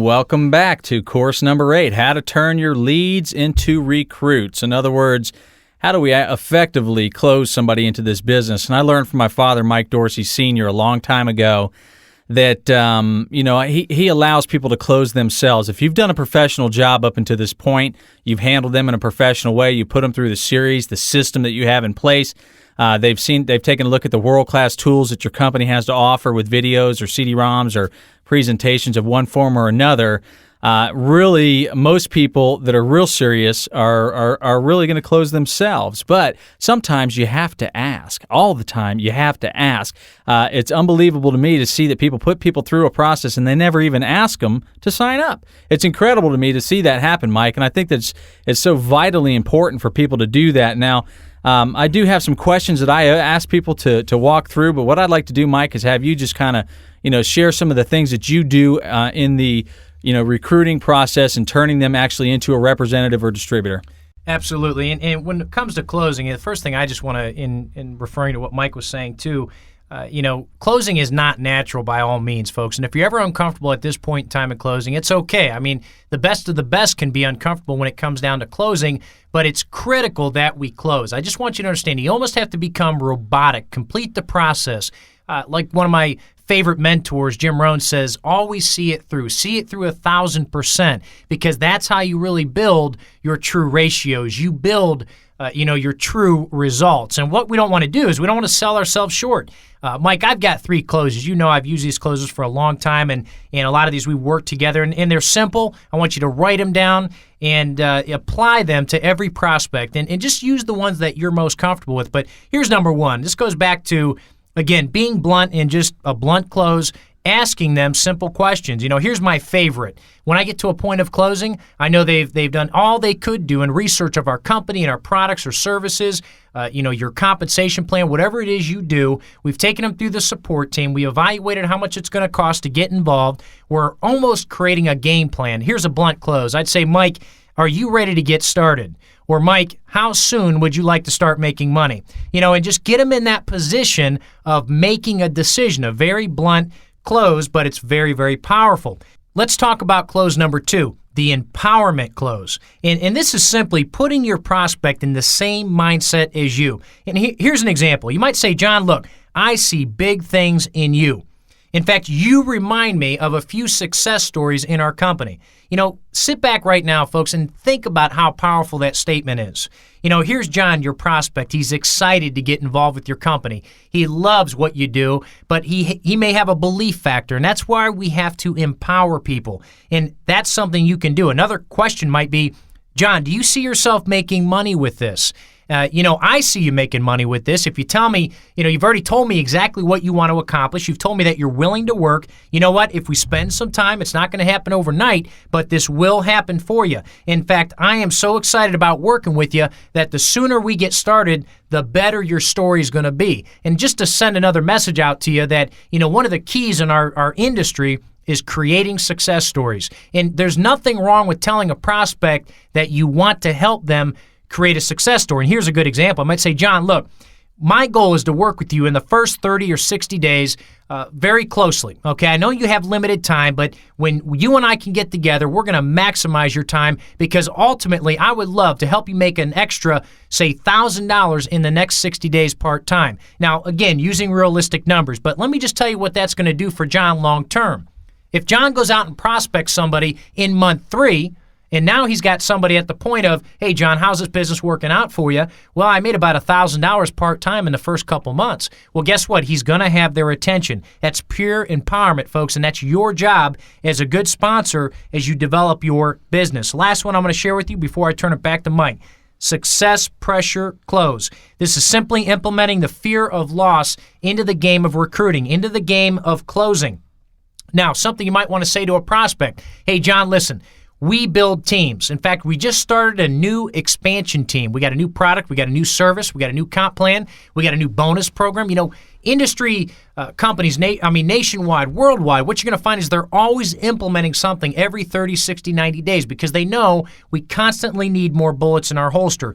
welcome back to course number 8, how to turn your leads into recruits. In other words, how do we effectively close somebody into this business? And I learned from my father, Mike Dorsey Sr., a long time ago that, he allows people to close themselves. If you've done a professional job up until this point, you've handled them in a professional way, you put them through the series, the system that you have in place, they've taken a look at the world-class tools that your company has to offer with videos or CD-ROMs or presentations of one form or another. Really, most people that are real serious are really going to close themselves. But sometimes you have to ask. All the time, you have to ask. It's unbelievable to me to see that people put people through a process and they never even ask them to sign up. It's incredible to me to see that happen, Mike, and I think that it's so vitally important for people to do that. Now, I do have some questions that I ask people to walk through, but what I'd like to do, Mike, is have you just kind of, share some of the things that you do in the recruiting process and turning them actually into a representative or distributor. Absolutely. And when it comes to closing, the first thing I just want to, in referring to what Mike was saying too, closing is not natural by all means, folks. And if you're ever uncomfortable at this point in time in closing, it's okay. I mean, the best of the best can be uncomfortable when it comes down to closing, but it's critical that we close. I just want you to understand, you almost have to become robotic, complete the process. Like one of my favorite mentors, Jim Rohn, says, always see it through 1,000%, because that's how you really build your true ratios. You build your true results. And what we don't want to do is we don't want to sell ourselves short. Mike, I've got 3 closes. I've used these closes for a long time, and a lot of these we work together, and they're simple. I want you to write them down and apply them to every prospect, and just use the ones that you're most comfortable with. But here's number 1. This goes back to, again, being blunt in just a blunt close, asking them simple questions. Here's my favorite. When I get to a point of closing, I know they've done all they could do in research of our company and our products or services, your compensation plan, whatever it is you do. We've taken them through the support team. We evaluated how much it's going to cost to get involved. We're almost creating a game plan. Here's a blunt close. I'd say, Mike, are you ready to get started? Or, Mike, how soon would you like to start making money? And just get them in that position of making a decision, a very blunt close, but it's very, very powerful. Let's talk about close number 2, the empowerment close. And this is simply putting your prospect in the same mindset as you. And here's an example. You might say, John, look, I see big things in you. In fact, you remind me of a few success stories in our company. Sit back right now, folks, and think about how powerful that statement is. Here's John, your prospect. He's excited to get involved with your company. He loves what you do, but he may have a belief factor, and that's why we have to empower people. And that's something you can do. Another question might be, John, do you see yourself making money with this? I see you making money with this. If you tell me, you've already told me exactly what you want to accomplish. You've told me that you're willing to work. You know what? If we spend some time, it's not going to happen overnight, but this will happen for you. In fact, I am so excited about working with you that the sooner we get started, the better your story is going to be. And just to send another message out to you that, one of the keys in our industry is creating success stories. And there's nothing wrong with telling a prospect that you want to help them create a success story. And here's a good example. I might say, John, look, my goal is to work with you in the first 30 or 60 days very closely. Okay, I know you have limited time, but when you and I can get together, we're going to maximize your time, because ultimately I would love to help you make an extra, say, $1,000 in the next 60 days part-time. Now, again, using realistic numbers, but let me just tell you what that's going to do for John long-term. If John goes out and prospects somebody in month 3, and now he's got somebody at the point of, hey, John, how's this business working out for you? Well, I made about $1,000 part-time in the first couple months. Well, guess what? He's going to have their attention. That's pure empowerment, folks, and that's your job as a good sponsor as you develop your business. Last one I'm going to share with you before I turn it back to Mike. Success, pressure, close. This is simply implementing the fear of loss into the game of recruiting, into the game of closing. Now, something you might want to say to a prospect, hey, John, listen, we build teams. In fact, we just started a new expansion team. We got a new product. We got a new service. We got a new comp plan. We got a new bonus program. Industry companies, nationwide, worldwide, what you're going to find is they're always implementing something every 30, 60, 90 days, because they know we constantly need more bullets in our holster.